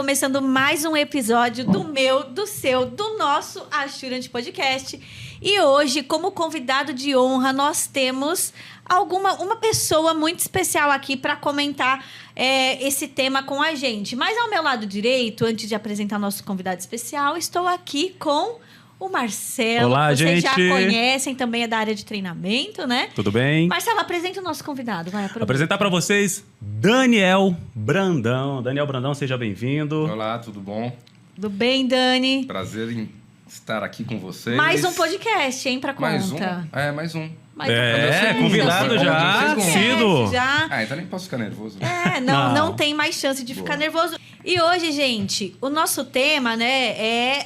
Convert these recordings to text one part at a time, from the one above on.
começando mais um episódio do meu, do seu, do nosso Assurance Podcast. E hoje, como convidado de honra, nós temos uma pessoa muito especial aqui para comentar esse tema com a gente. Mas ao meu lado direito, antes de apresentar nosso convidado especial, estou aqui com o Marcelo. Olá, Vocês gente. já conhecem, também é da área de treinamento, né? Tudo bem? Marcelo, apresenta o nosso convidado. Vai, Apresentar para vocês Daniel Brandão. Daniel Brandão, seja bem-vindo. Olá, tudo bom? Tudo bem, Dani? Prazer em estar aqui com vocês. Mais um podcast, hein, pra conta. Mais um? Mais um. Convidado já, sido. Já. Então nem posso ficar nervoso. Não tem mais chance de ficar nervoso. E hoje, gente, o nosso tema, né,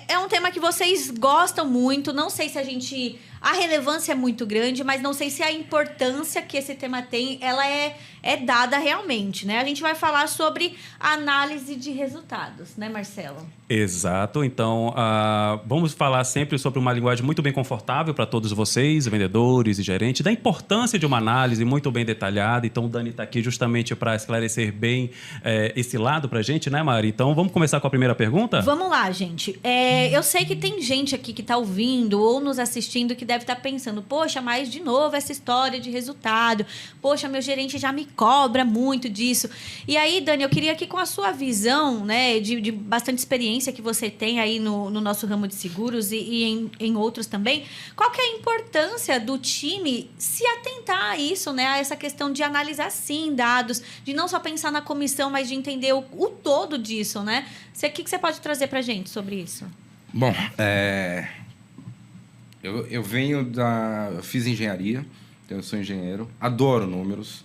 é um tema que vocês gostam muito. Não sei se a relevância é muito grande, mas não sei se a importância que esse tema tem, ela é dada realmente, né? A gente vai falar sobre análise de resultados, né, Marcelo? Exato. Então, vamos falar sempre sobre uma linguagem muito bem confortável para todos vocês, vendedores e gerentes, da importância de uma análise muito bem detalhada. Então, o Dani está aqui justamente para esclarecer bem esse lado para a gente, né, Mari? Então, vamos começar com a primeira pergunta? Vamos lá, gente. Eu sei que tem gente aqui que está ouvindo ou nos assistindo que deve estar pensando, poxa, mas de novo essa história de resultado. Poxa, meu gerente já me cobra muito disso. E aí, Dani, eu queria aqui com a sua visão, né, de bastante experiência que você tem aí no nosso ramo de seguros e em outros também, qual que é a importância do time se atentar a isso, né, a essa questão de analisar, sim, dados, de não só pensar na comissão, mas de entender o todo disso, né? O que você pode trazer pra gente sobre isso? Bom, eu fiz engenharia, então eu sou engenheiro, adoro números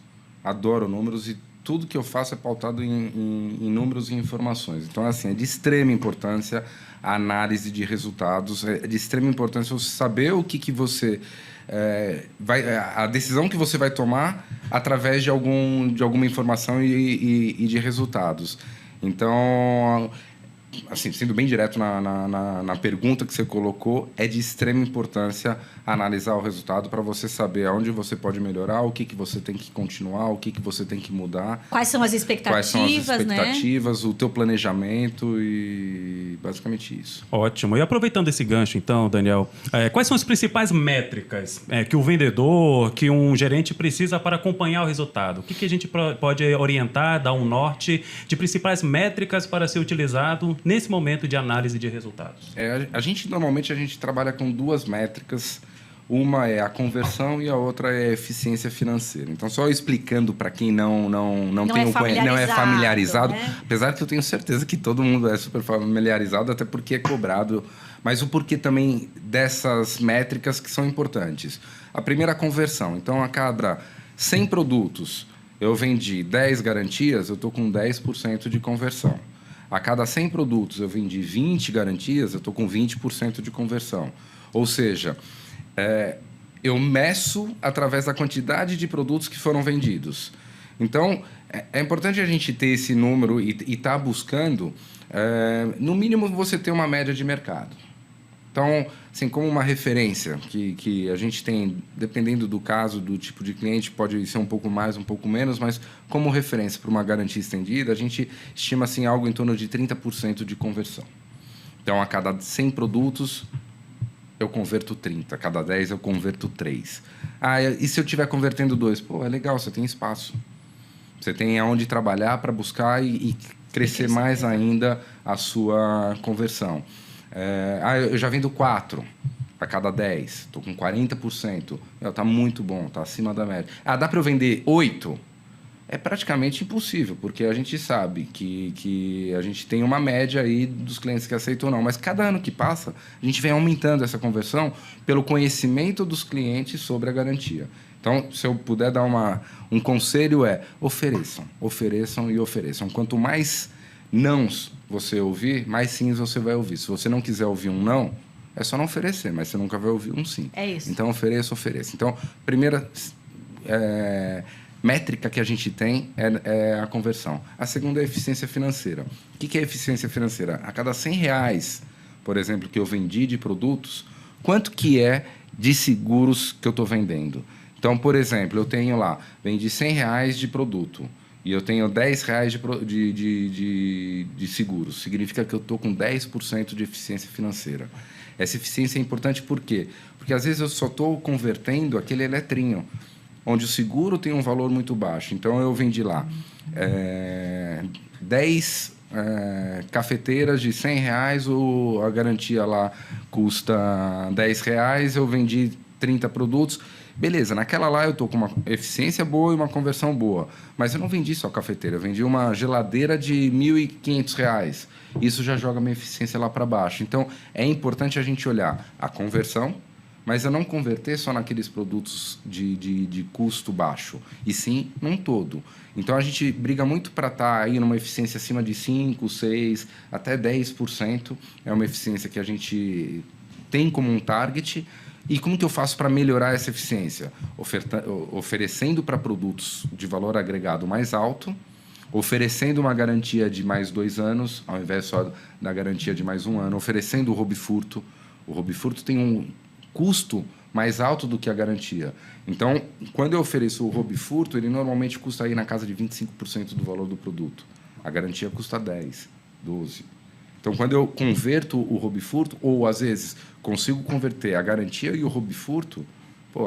e tudo que eu faço é pautado em números e informações. Então, assim, é de extrema importância a análise de resultados, é de extrema importância você saber o que você a decisão que você vai tomar através de alguma informação e de resultados. Então, assim, sendo bem direto na pergunta que você colocou, é de extrema importância analisar o resultado para você saber aonde você pode melhorar, o que você tem que continuar, o que você tem que mudar. Quais são as expectativas, né? O teu planejamento e basicamente isso. Ótimo. E aproveitando esse gancho, então, Daniel, quais são as principais métricas que o vendedor, que um gerente precisa para acompanhar o resultado? O que a gente pode orientar, dar um norte de principais métricas para ser utilizado nesse momento de análise de resultados? Normalmente a gente trabalha com duas métricas. Uma é a conversão e a outra é a eficiência financeira. Então, só explicando para quem não é familiarizado, né? Apesar que eu tenho certeza que todo mundo é super familiarizado, até porque é cobrado, mas o porquê também dessas métricas que são importantes. A primeira, a conversão. Então, a cada 100 produtos eu vendi 10 garantias, eu estou com 10% de conversão. A cada 100 produtos eu vendi 20 garantias, eu estou com 20% de conversão. Ou seja, eu meço através da quantidade de produtos que foram vendidos. Então, é importante a gente ter esse número e estar buscando, no mínimo, você ter uma média de mercado. Então, assim, como uma referência que a gente tem, dependendo do caso, do tipo de cliente, pode ser um pouco mais, um pouco menos, mas como referência para uma garantia estendida, a gente estima assim, algo em torno de 30% de conversão. Então, a cada 100 produtos, eu converto 30. A cada 10, eu converto 3. E se eu estiver convertendo 2? Pô, é legal, você tem espaço. Você tem aonde trabalhar para buscar e crescer mais ainda a sua conversão. Eu já vendo 4 a cada 10, estou com 40%. Está muito bom, está acima da média. Dá para eu vender 8? É praticamente impossível, porque a gente sabe que a gente tem uma média aí dos clientes que aceitam ou não. Mas cada ano que passa, a gente vem aumentando essa conversão pelo conhecimento dos clientes sobre a garantia. Então, se eu puder dar um conselho ofereçam, ofereçam e ofereçam. Quanto mais nãos você ouvir, mais sims você vai ouvir. Se você não quiser ouvir um não, é só não oferecer, mas você nunca vai ouvir um sim. É isso. Então, ofereça. Então, primeira métrica que a gente tem é a conversão. A segunda é a eficiência financeira. O que é eficiência financeira? A cada R$100, por exemplo, que eu vendi de produtos, quanto que é de seguros que eu estou vendendo? Então, por exemplo, eu tenho lá, vendi R$100 de produto. e eu tenho R$10 de seguros, significa que eu estou com 10% de eficiência financeira. Essa eficiência é importante por quê? Porque às vezes eu só estou convertendo aquele eletrinho, onde o seguro tem um valor muito baixo. Então eu vendi lá 10 cafeteiras de R$100, a garantia lá custa R$10, eu vendi 30 produtos. Beleza, naquela lá eu estou com uma eficiência boa e uma conversão boa. Mas eu não vendi só cafeteira, eu vendi uma geladeira de R$1.500. Isso já joga minha eficiência lá para baixo. Então, é importante a gente olhar a conversão, mas eu não converter só naqueles produtos de custo baixo, e sim num todo. Então, a gente briga muito para estar aí numa eficiência acima de 5%, 6%, até 10%. É uma eficiência que a gente tem como um target. E como que eu faço para melhorar essa eficiência? Oferecendo para produtos de valor agregado mais alto, oferecendo uma garantia de mais 2 anos, ao invés só da garantia de mais 1 ano, oferecendo o Robifurto. O Robifurto tem um custo mais alto do que a garantia. Então, quando eu ofereço o Robifurto, ele normalmente custa aí na casa de 25% do valor do produto. A garantia custa 10%, 12%. Então, quando eu converto o Robifurto, ou às vezes consigo converter a garantia e o Robifurto,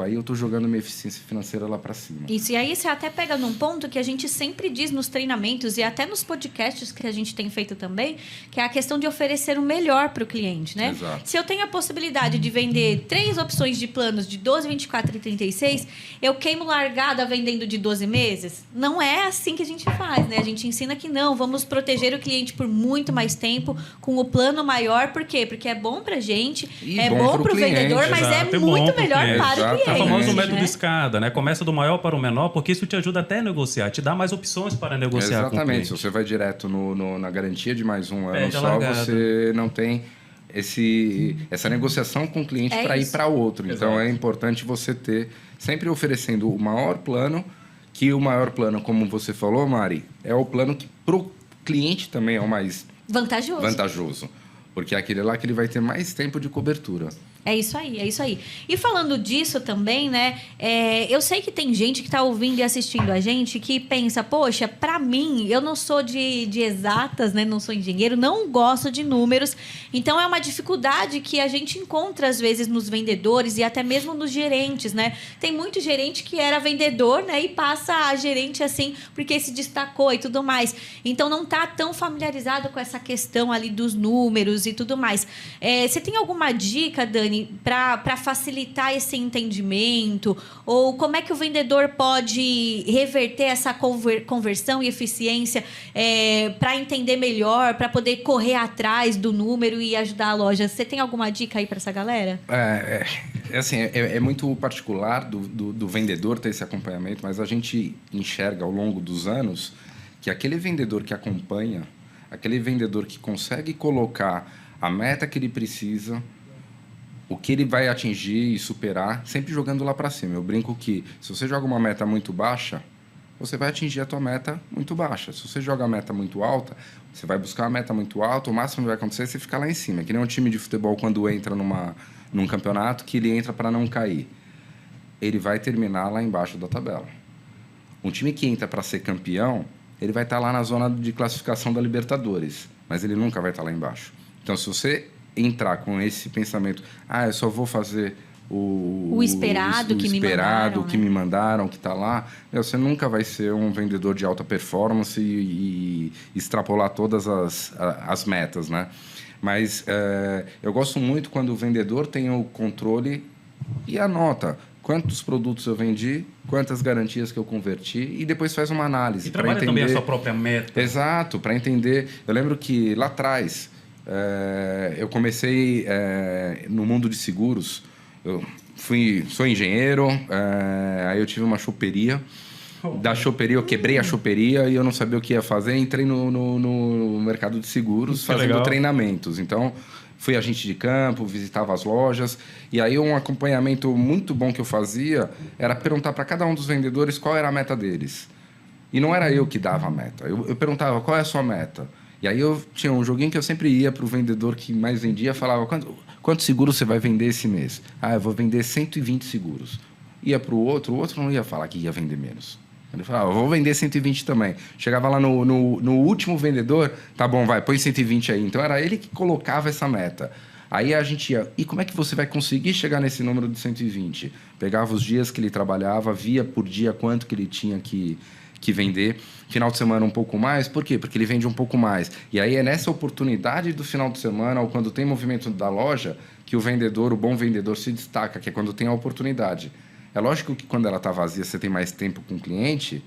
aí eu estou jogando minha eficiência financeira lá para cima. Isso, e aí você até pega num ponto que a gente sempre diz nos treinamentos e até nos podcasts que a gente tem feito também, que é a questão de oferecer o melhor para o cliente, né? Exato. Se eu tenho a possibilidade de vender 3 opções de planos de 12, 24 e 36, eu queimo largada vendendo de 12 meses? Não é assim que a gente faz, né? A gente ensina que não, vamos proteger o cliente por muito mais tempo com o plano maior. Por quê? Porque é bom para a gente, E é bom bom para o cliente, vendedor, mas exato, é é bom muito pro melhor cliente. para o Exato. cliente. É o famoso método né? escada, né? Começa do maior para o menor, porque isso te ajuda até a negociar, te dá mais opções para negociar com o Exatamente. cliente. Se você vai direto na garantia de mais 1 ano Perde a só, largada. você não tem essa negociação com o cliente É para ir isso. para outro. Então, Exato. é importante você ter, sempre oferecendo o maior plano, que o maior plano, como você falou, Mari, é o plano que para o cliente também é o mais vantajoso. Porque é aquele lá que ele vai ter mais tempo de cobertura. É isso aí, é isso aí. E falando disso também, né? Eu sei que tem gente que está ouvindo e assistindo a gente que pensa, poxa, para mim, eu não sou de exatas, né? Não sou engenheiro, não gosto de números. Então, é uma dificuldade que a gente encontra, às vezes, nos vendedores e até mesmo nos gerentes, né? Tem muito gerente que era vendedor, né? E passa a gerente assim, porque se destacou e tudo mais. Então, não está tão familiarizado com essa questão ali dos números e tudo mais. Você tem alguma dica, Dani, para facilitar esse entendimento? Ou como é que o vendedor pode reverter essa conversão e eficiência para entender melhor, para poder correr atrás do número e ajudar a loja? Você tem alguma dica aí para essa galera? É muito particular do vendedor ter esse acompanhamento, mas a gente enxerga ao longo dos anos que aquele vendedor que acompanha, aquele vendedor que consegue colocar a meta que ele precisa, o que ele vai atingir e superar, sempre jogando lá para cima. Eu brinco que se você joga uma meta muito baixa, você vai atingir a tua meta muito baixa. Se você joga a meta muito alta, você vai buscar a meta muito alta, o máximo que vai acontecer é você ficar lá em cima. Que nem um time de futebol quando entra num campeonato, que ele entra para não cair. Ele vai terminar lá embaixo da tabela. Um time que entra para ser campeão, ele vai estar lá na zona de classificação da Libertadores, mas ele nunca vai estar lá embaixo. Então, se você entrar com esse pensamento, eu só vou fazer o esperado, o que esperado, me mandaram, que me mandaram, que está lá, você nunca vai ser um vendedor de alta performance e extrapolar todas as metas, né? Mas eu gosto muito quando o vendedor tem o controle e anota quantos produtos eu vendi, quantas garantias que eu converti e depois faz uma análise. E trabalha entender... também a sua própria meta. Exato, para entender. Eu lembro que lá atrás eu comecei no mundo de seguros. Eu sou engenheiro, aí eu tive uma choperia. Da choperia, eu quebrei a choperia e eu não sabia o que ia fazer. Entrei no mercado de seguros fazendo treinamentos. Então, fui agente de campo, visitava as lojas. E aí, um acompanhamento muito bom que eu fazia era perguntar para cada um dos vendedores qual era a meta deles. E não era eu que dava a meta. Eu perguntava, qual é a sua meta? E aí, eu tinha um joguinho que eu sempre ia para o vendedor que mais vendia, falava, quantos seguros você vai vender esse mês? Eu vou vender 120 seguros. Ia para o outro não ia falar que ia vender menos. Ele falava, vou vender 120 também. Chegava lá no último vendedor, tá bom, vai, põe 120 aí. Então era ele que colocava essa meta. Aí a gente ia, e como é que você vai conseguir chegar nesse número de 120? Pegava os dias que ele trabalhava, via por dia quanto que ele tinha que vender. Final de semana um pouco mais, por quê? Porque ele vende um pouco mais. E aí é nessa oportunidade do final de semana, ou quando tem movimento da loja, que o vendedor, o bom vendedor se destaca, que é quando tem a oportunidade. É lógico que quando ela está vazia, você tem mais tempo com o cliente,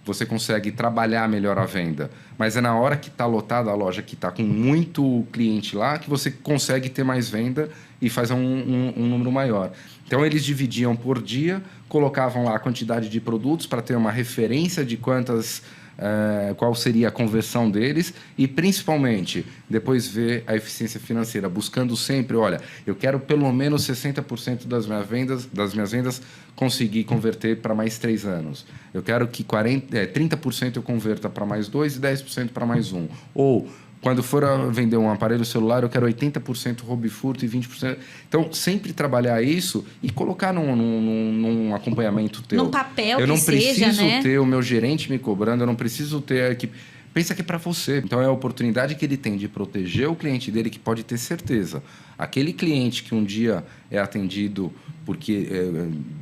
você consegue trabalhar melhor a venda. Mas é na hora que está lotada a loja, que está com muito cliente lá, que você consegue ter mais venda e fazer um número maior. Então, eles dividiam por dia, colocavam lá a quantidade de produtos para ter uma referência de qual seria a conversão deles e, principalmente, depois ver a eficiência financeira, buscando sempre, olha, eu quero pelo menos 60% das minhas vendas conseguir converter para mais 3 anos. Eu quero que 30% eu converta para mais 2 e 10% para mais 1. Ou, quando for a vender um aparelho celular, eu quero 80% roubo e furto e 20%. Então, sempre trabalhar isso e colocar num acompanhamento teu. Num papel, eu não preciso né? ter o meu gerente me cobrando, eu não preciso ter a equipe. Pensa que é para você. Então, é a oportunidade que ele tem de proteger o cliente dele, que pode ter certeza. Aquele cliente que um dia é atendido porque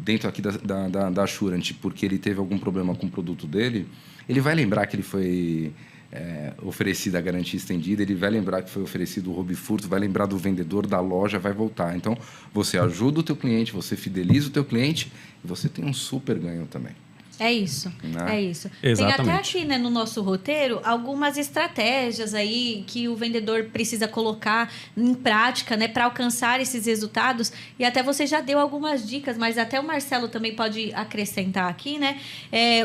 dentro aqui da Assurant, porque ele teve algum problema com o produto dele, ele vai lembrar que ele foi oferecida a garantia estendida, ele vai lembrar que foi oferecido o roubo e furto, vai lembrar do vendedor da loja, vai voltar. Então, você ajuda o teu cliente, você fideliza o teu cliente e você tem um super ganho também. É isso, né? é isso. Exatamente. Tem até aqui, né, no nosso roteiro algumas estratégias aí que o vendedor precisa colocar em prática, né, para alcançar esses resultados. E até você já deu algumas dicas, mas até o Marcelo também pode acrescentar aqui, né?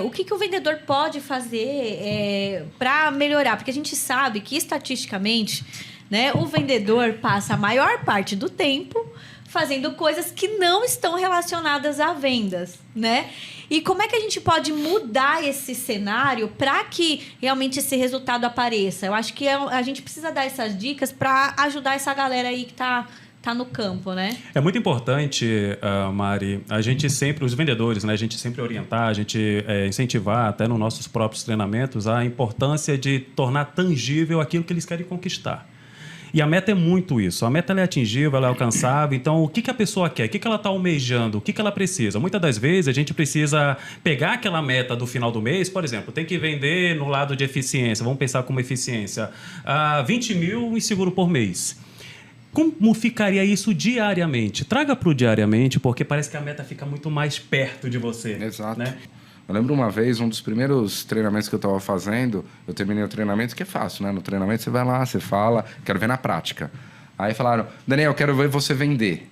O que o vendedor pode fazer para melhorar? Porque a gente sabe que estatisticamente, né, o vendedor passa a maior parte do tempo fazendo coisas que não estão relacionadas a vendas, né? E como é que a gente pode mudar esse cenário para que realmente esse resultado apareça? Eu acho que a gente precisa dar essas dicas para ajudar essa galera aí que tá no campo, né? É muito importante, Mari, a gente sempre, os vendedores, né, a gente sempre orientar, a gente incentivar até nos nossos próprios treinamentos a importância de tornar tangível aquilo que eles querem conquistar. E a meta é muito isso. A meta ela é atingível, ela é alcançável. Então, o que a pessoa quer? O que ela está almejando? O que ela precisa? Muitas das vezes, a gente precisa pegar aquela meta do final do mês. Por exemplo, tem que vender no lado de eficiência. Vamos pensar como eficiência. 20 mil em seguro por mês. Como ficaria isso diariamente? Traga para o diariamente, porque parece que a meta fica muito mais perto de você. Exato. Né? Eu lembro uma vez, um dos primeiros treinamentos que eu estava fazendo, eu terminei o treinamento, que é fácil, né? No treinamento você vai lá, você fala, quero ver na prática. Aí falaram, Daniel, quero ver você vender.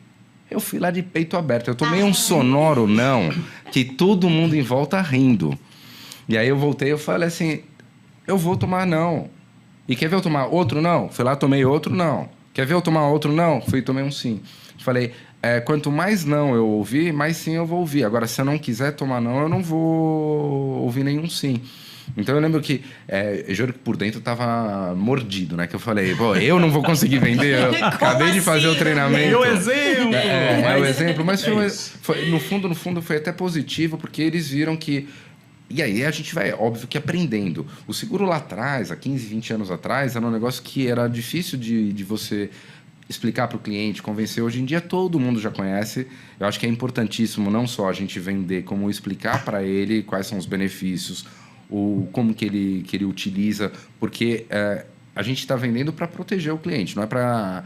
Eu fui lá de peito aberto, eu tomei um sonoro não, que todo mundo em volta rindo. E aí eu voltei, eu falei assim, eu vou tomar não. E quer ver eu tomar outro não? Fui lá, tomei outro não. Quer ver eu tomar outro não? Fui e tomei um sim. Falei, quanto mais não eu ouvir, mais sim eu vou ouvir. Agora, se eu não quiser tomar não, eu não vou ouvir nenhum sim. Então, eu lembro que, eu juro que por dentro eu tava mordido, né? Que eu falei, pô, eu não vou conseguir vender, eu acabei de fazer o treinamento. Meu exemplo! O exemplo, mas foi, no fundo, foi até positivo, porque eles viram que... E aí a gente vai, óbvio que aprendendo. O seguro lá atrás, há 15, 20 anos atrás, era um negócio que era difícil de você explicar para o cliente, convencer. Hoje em dia todo mundo já conhece. Eu acho que é importantíssimo não só a gente vender, como explicar para ele quais são os benefícios, como que ele utiliza, porque a gente está vendendo para proteger o cliente, não é para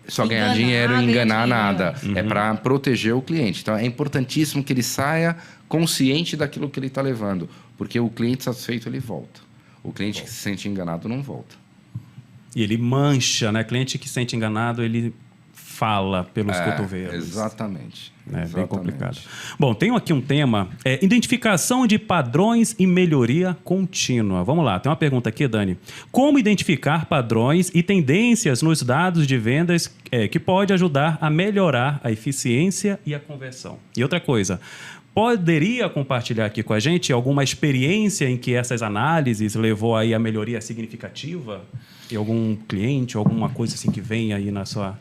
só ganhar dinheiro e enganar nada. É para proteger o cliente. Então, é importantíssimo que ele saia consciente daquilo que ele está levando, porque o cliente satisfeito, ele volta. O cliente que se sente enganado não volta. E ele mancha, né? Cliente que se sente enganado, ele fala pelos cotovelos. Exatamente. É bem complicado. Bom, tenho aqui um tema, identificação de padrões e melhoria contínua. Vamos lá, tem uma pergunta aqui, Dani. Como identificar padrões e tendências nos dados de vendas que pode ajudar a melhorar a eficiência e a conversão? E outra coisa, poderia compartilhar aqui com a gente alguma experiência em que essas análises levou aí a melhoria significativa? E algum cliente, alguma coisa assim que vem aí na sua...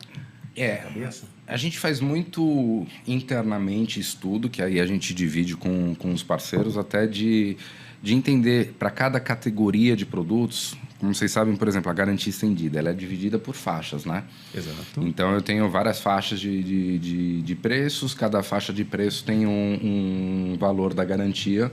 A gente faz muito internamente estudo, que aí a gente divide com os parceiros, até de entender para cada categoria de produtos. Como vocês sabem, por exemplo, a garantia estendida, ela é dividida por faixas, né? Exato. Então, eu tenho várias faixas de preços, cada faixa de preço tem um valor da garantia.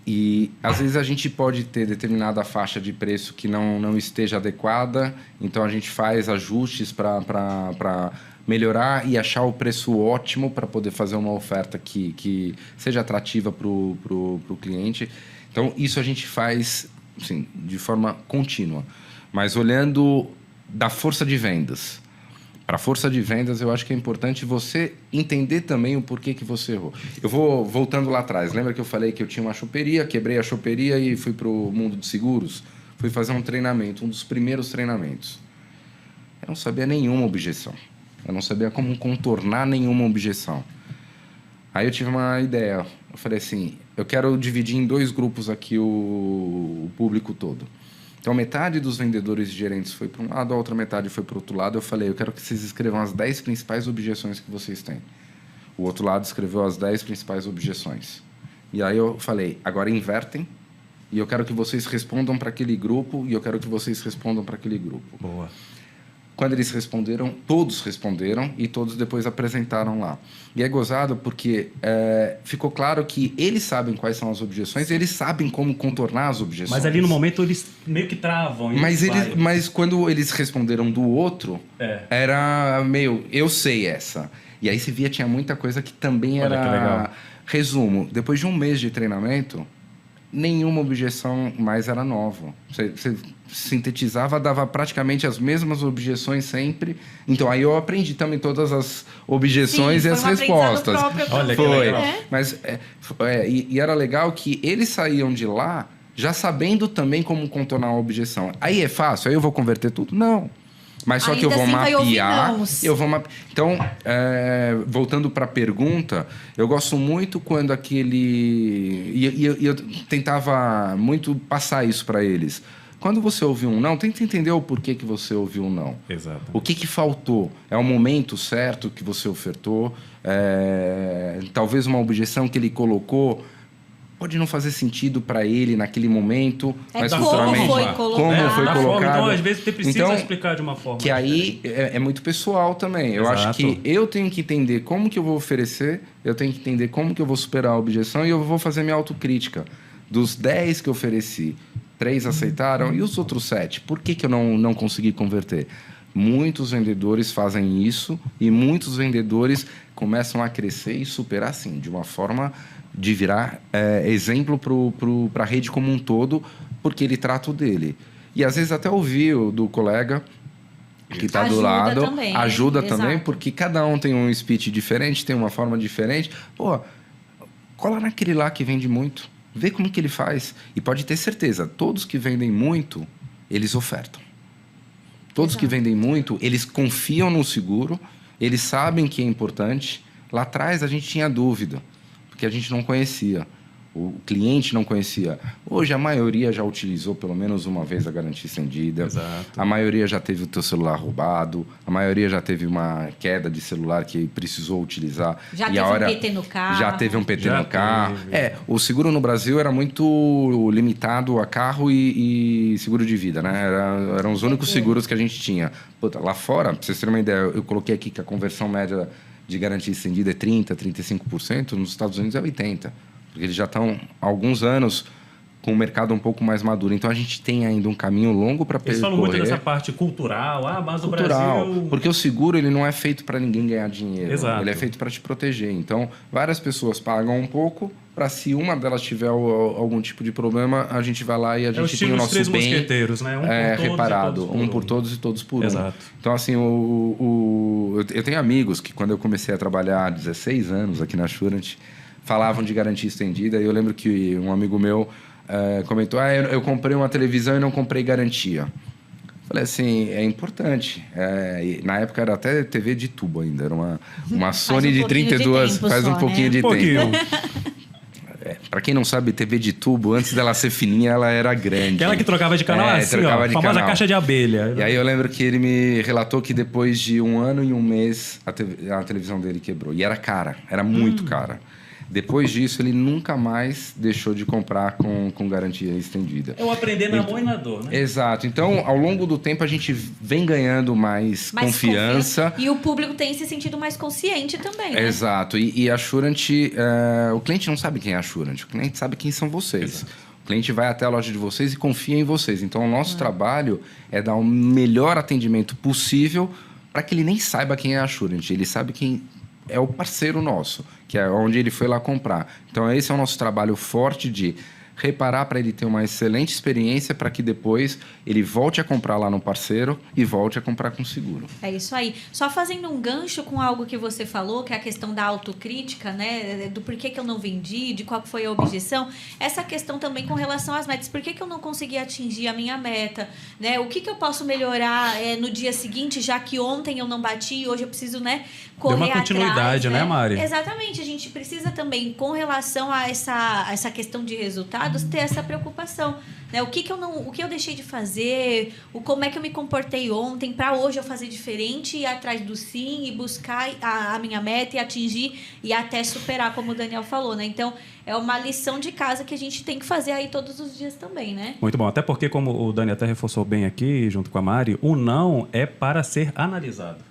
E, às vezes, a gente pode ter determinada faixa de preço que não esteja adequada, então a gente faz ajustes para melhorar e achar o preço ótimo para poder fazer uma oferta que seja atrativa para o cliente. Então, isso a gente faz assim, de forma contínua. Mas olhando da força de vendas. Para a força de vendas, eu acho que é importante você entender também o porquê que você errou. Eu vou voltando lá atrás. Lembra que eu falei que eu tinha uma choperia, quebrei a choperia e fui para o mundo de seguros? Fui fazer um treinamento, um dos primeiros treinamentos. Eu não sabia nenhuma objeção. Eu não sabia como contornar nenhuma objeção. Aí eu tive uma ideia. Eu falei assim, eu quero dividir em 2 grupos aqui o público todo. Então, metade dos vendedores e gerentes foi para um lado, a outra metade foi para o outro lado. Eu falei, eu quero que vocês escrevam as 10 principais objeções que vocês têm. O outro lado escreveu as 10 principais objeções. E aí eu falei, agora invertem, e eu quero que vocês respondam para aquele grupo, e eu quero que vocês respondam para aquele grupo. Boa. Quando eles responderam, todos responderam e todos depois apresentaram lá. E é gozado porque ficou claro que eles sabem quais são as objeções, eles sabem como contornar as objeções. Mas ali no momento eles meio que travam. Mas quando eles responderam do outro, era meio, eu sei essa. E aí você via, tinha muita coisa que também Olha, era... que legal. Resumo, depois de um mês de treinamento, nenhuma objeção mais era nova. Você sintetizava, dava praticamente as mesmas objeções sempre. Então, aí eu aprendi também todas as objeções e as respostas. Olha que foi. legal. Mas e era legal que eles saíam de lá já sabendo também como contornar a objeção. Aí é fácil? Aí eu vou converter tudo? Não. Mas só Ainda que eu vou assim vai ouvir mapear. nãos. Então, voltando para a pergunta, eu gosto muito quando aquele... E eu tentava muito passar isso para eles. Quando você ouviu um não, tenta entender o porquê que você ouviu um não. Exato. O que faltou? É o momento certo que você ofertou? Talvez uma objeção que ele colocou pode não fazer sentido para ele naquele momento, mas como futuramente foi colocado. como foi Da forma, colocado. então, às vezes, você precisa explicar de uma forma que aí diferente. é muito pessoal também. Eu Exato. acho que eu tenho que entender como que eu vou oferecer, eu tenho que entender como que eu vou superar a objeção e eu vou fazer minha autocrítica. Dos 10 que eu ofereci, 3 aceitaram e os outros 7? Por que eu não consegui converter? Muitos vendedores fazem isso e muitos vendedores começam a crescer e superar, assim, de uma forma de virar exemplo para a rede como um todo, porque ele trata o dele. E, às vezes, até ouvir do colega que está do lado. Também, ajuda né? também, Exato. porque cada um tem um speech diferente, tem uma forma diferente. Pô, cola naquele lá que vende muito. Vê como que ele faz. E pode ter certeza, todos que vendem muito, eles ofertam. Todos que vendem muito, eles confiam no seguro, eles sabem que é importante. Lá atrás a gente tinha dúvida, porque a gente não conhecia. O cliente não conhecia. Hoje a maioria já utilizou pelo menos uma vez a garantia estendida. Exato. A maioria já teve o teu celular roubado. A maioria já teve uma queda de celular que precisou utilizar. Já e teve a hora, um PT no carro. Já teve um PT Já no carro. teve. O seguro no Brasil era muito limitado a carro e seguro de vida, né? Eram os únicos seguros que a gente tinha. Puta, lá fora, pra vocês terem uma ideia, eu coloquei aqui que a conversão média de garantia estendida é 30%, 35%. Nos Estados Unidos é 80%. Porque eles já estão há alguns anos com o mercado um pouco mais maduro. Então, a gente tem ainda um caminho longo para percorrer. Eles falam muito dessa parte cultural. Mas o Cultural, Brasil... porque o seguro ele não é feito para ninguém ganhar dinheiro. Exato. Ele é feito para te proteger. Então, várias pessoas pagam um pouco para, se uma delas tiver algum tipo de problema, a gente vai lá e a gente tem o nosso três bem mosqueteiros, né? Um por todos reparado. e todos por Um por todos e todos por um. Exato. Então, assim, eu tenho amigos que, quando eu comecei a trabalhar há 16 anos aqui na Assurant, falavam de garantia estendida. E eu lembro que um amigo meu comentou: eu comprei uma televisão e não comprei garantia. Falei assim, é importante. E na época era até TV de tubo ainda. Era uma Sony de 32, faz um pouquinho de tempo. Pra quem não sabe, TV de tubo, antes dela ser fininha, ela era grande. Aquela que trocava de canal assim, ó, famosa caixa de abelha. E aí eu lembro que ele me relatou que depois de 1 ano e 1 mês, a televisão dele quebrou. E era cara, era muito cara. Depois disso, ele nunca mais deixou de comprar com garantia estendida. Eu aprendi na mão e na dor, né? Exato. Então, ao longo do tempo, a gente vem ganhando mais confiança. E o público tem se sentido mais consciente também, né? Exato. E a Assurant, o cliente não sabe quem é a Assurant, o cliente sabe quem são vocês. Exato. O cliente vai até a loja de vocês e confia em vocês. Então, o nosso trabalho é dar o melhor atendimento possível para que ele nem saiba quem é a Assurant. Ele sabe quem é o parceiro nosso, que é onde ele foi lá comprar. Então, esse é o nosso trabalho forte de reparar para ele ter uma excelente experiência para que depois ele volte a comprar lá no parceiro e volte a comprar com seguro. É isso aí. Só fazendo um gancho com algo que você falou, que é a questão da autocrítica, né? Do porquê que eu não vendi, de qual foi a objeção. Essa questão também com relação às metas. Por que eu não consegui atingir a minha meta? Né? O que eu posso melhorar no dia seguinte, já que ontem eu não bati e hoje eu preciso, né, correr atrás. Deu uma continuidade, né, Mari? Exatamente. A gente precisa também, com relação a essa questão de resultados, ter essa preocupação, né? O que eu deixei de fazer, como é que eu me comportei ontem para hoje eu fazer diferente, ir atrás do sim e buscar a minha meta e atingir e até superar, como o Daniel falou, né? Então, é uma lição de casa que a gente tem que fazer aí todos os dias também, né? Muito bom. Até porque, como o Dani até reforçou bem aqui, junto com a Mari, o não é para ser analisado.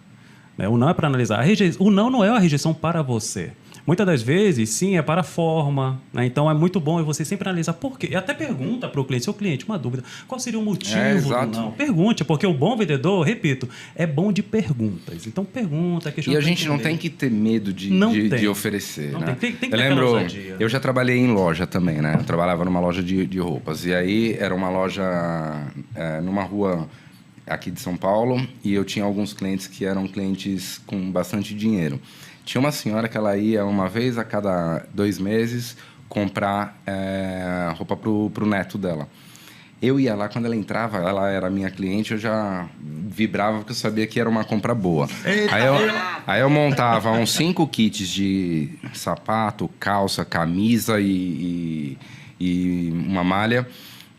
O não é para analisar. O não é uma rejeição para você. Muitas das vezes, sim, é para a forma. Né? Então, é muito bom você sempre analisar por quê. E até pergunta para o cliente, seu cliente, uma dúvida, qual seria o motivo do não? Pergunte, porque o bom vendedor, repito, é bom de perguntas. Então, pergunta. E a gente não tem que ter medo de oferecer. Não né? Tem eu lembro, eu já trabalhei em loja também, né? Eu trabalhava numa loja de roupas. E aí, era uma loja numa rua aqui de São Paulo, e eu tinha alguns clientes que eram clientes com bastante dinheiro. Tinha uma senhora que ela ia uma vez a cada 2 meses comprar roupa pro neto dela. Eu ia lá, quando ela entrava, ela era minha cliente, eu já vibrava porque eu sabia que era uma compra boa. Aí eu montava uns 5 kits de sapato, calça, camisa e uma malha.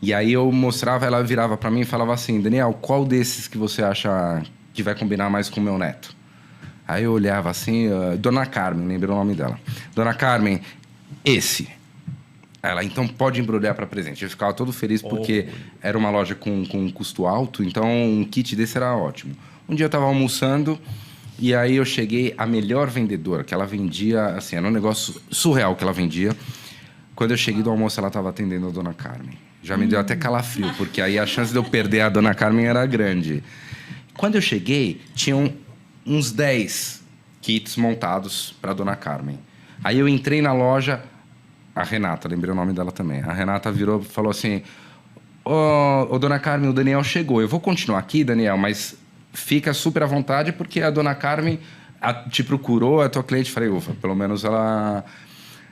E aí eu mostrava, ela virava para mim e falava assim, Daniel, qual desses que você acha que vai combinar mais com o meu neto? Aí eu olhava assim, Dona Carmen, lembrei o nome dela. Dona Carmen, esse. Ela, então pode embrulhar para presente. Eu ficava todo feliz porque era uma loja com um custo alto, então um kit desse era ótimo. Um dia eu estava almoçando e aí eu cheguei, a melhor vendedora, que ela vendia, assim, era um negócio surreal que ela vendia. Quando eu cheguei do almoço, ela estava atendendo a Dona Carmen. Já me deu até calafrio, porque aí a chance de eu perder a Dona Carmen era grande. Quando eu cheguei, tinham uns 10 kits montados para Dona Carmen. Aí eu entrei na loja, a Renata, lembrei o nome dela também. A Renata virou e falou assim, ô Dona Carmen, o Daniel chegou. Eu vou continuar aqui, Daniel, mas fica super à vontade, porque a Dona Carmen te procurou, é tua cliente. Falei, ufa, pelo menos ela...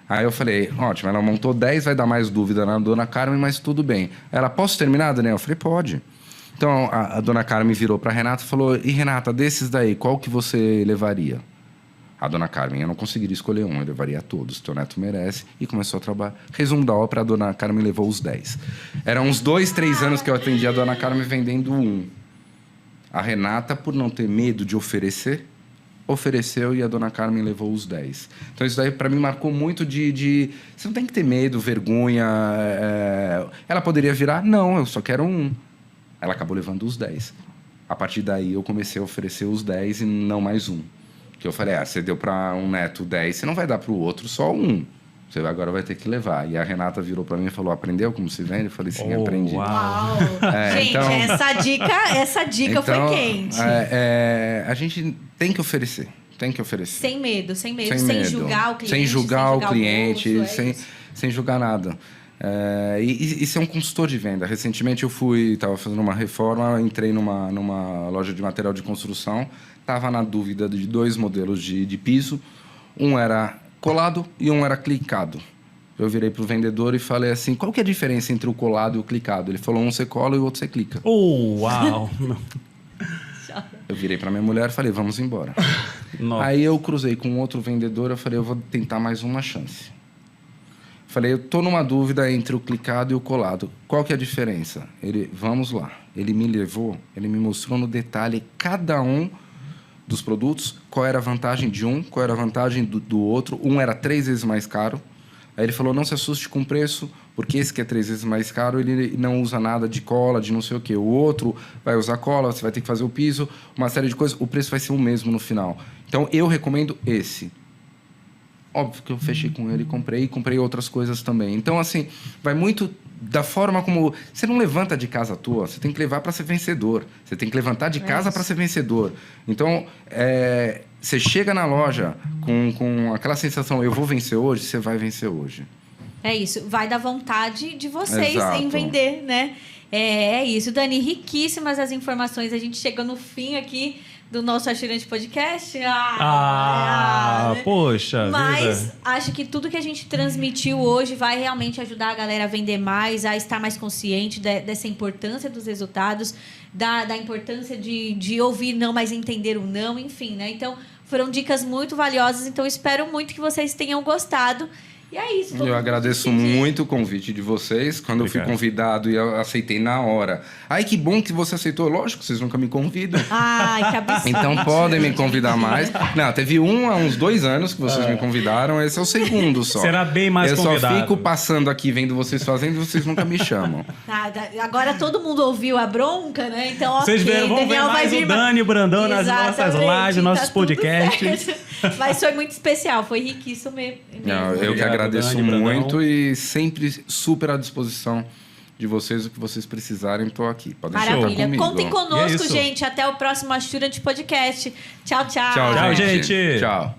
Aí eu falei, ótimo, ela montou 10, vai dar mais dúvida na Dona Carmen, mas tudo bem. Ela, posso terminar, Daniel? Eu falei, pode. Então, a Dona Carmen virou para a Renata e falou, e Renata, desses daí, qual que você levaria? A Dona Carmen, eu não conseguiria escolher um, eu levaria todos, teu neto merece. E começou a trabalhar. Resumo da ópera, a Dona Carmen levou os 10. Eram uns 2, 3 anos que eu atendi a Dona Carmen vendendo um. A Renata, por não ter medo de oferecer, ofereceu e a Dona Carmen levou os 10. Então, isso daí, para mim, marcou muito de... Você não tem que ter medo, vergonha. Ela poderia virar, não, eu só quero um. Ela acabou levando os 10. A partir daí, eu comecei a oferecer os 10 e não mais um. Que eu falei, você deu para um neto 10, você não vai dar para o outro só um. Você agora vai ter que levar. E a Renata virou para mim e falou, aprendeu como se vende? Eu falei, sim, aprendi. Uau! Gente, então, essa dica foi quente. A gente tem que oferecer. Tem que oferecer. Sem medo. Sem julgar o cliente. Sem julgar o cliente, sem julgar nada. E ser um consultor de venda. Recentemente eu estava fazendo uma reforma, entrei numa loja de material de construção, estava na dúvida de 2 modelos de piso. Um era colado e um era clicado. Eu virei para o vendedor e falei assim, qual que é a diferença entre o colado e o clicado? Ele falou, um você cola e o outro você clica. Uau! Eu virei para minha mulher e falei, vamos embora. Aí eu cruzei com outro vendedor, eu falei, eu vou tentar mais uma chance. Falei, eu tô numa dúvida entre o clicado e o colado. Qual que é a diferença? Ele, vamos lá. Ele me levou, ele me mostrou no detalhe cada um dos produtos, qual era a vantagem de um, qual era a vantagem do outro. Um era 3 vezes mais caro. Aí ele falou, não se assuste com o preço, porque esse que é 3 vezes mais caro, ele não usa nada de cola, de não sei o quê. O outro vai usar cola, você vai ter que fazer o piso, uma série de coisas. O preço vai ser o mesmo no final. Então, eu recomendo esse. Óbvio que eu fechei com ele e comprei outras coisas também. Então, assim, vai muito da forma como... Você não levanta de casa à toa, você tem que levar para ser vencedor. Você tem que levantar de casa para ser vencedor. Então, você chega na loja com aquela sensação, eu vou vencer hoje, você vai vencer hoje. É isso, vai da vontade de vocês Exato. em vender, né? É isso, Dani, riquíssimas as informações. A gente chega no fim aqui do nosso Aspirante Podcast. Né? Poxa Mas vida. acho que tudo que a gente transmitiu hoje vai realmente ajudar a galera a vender mais, a estar mais consciente dessa importância dos resultados, da importância de ouvir não, mas entender o não, enfim, né? Então, foram dicas muito valiosas, então espero muito que vocês tenham gostado. E é isso. Eu agradeço muito o convite de vocês. Quando eu fui convidado e eu aceitei na hora. Ai, que bom que você aceitou. Lógico, vocês nunca me convidam. Ai, que absurdo. Então podem me convidar mais. Não, teve há uns 2 anos que vocês me convidaram. Esse é o segundo só. Será bem mais convidado. Eu só fico passando aqui, vendo vocês fazendo e vocês nunca me chamam. Agora todo mundo ouviu a bronca, né? Então, Vocês vão ver mais o Dani e o Brandão nas nossas lives, nossos podcasts. Mas foi muito especial, foi riquíssimo mesmo. Não, eu que agradeço Dani, muito e sempre super à disposição de vocês, o que vocês precisarem, estou aqui. Pode deixar Maravilha. comigo. Contem conosco, É gente. Até o próximo Assurant Podcast. Tchau, tchau. Tchau, gente. Tchau.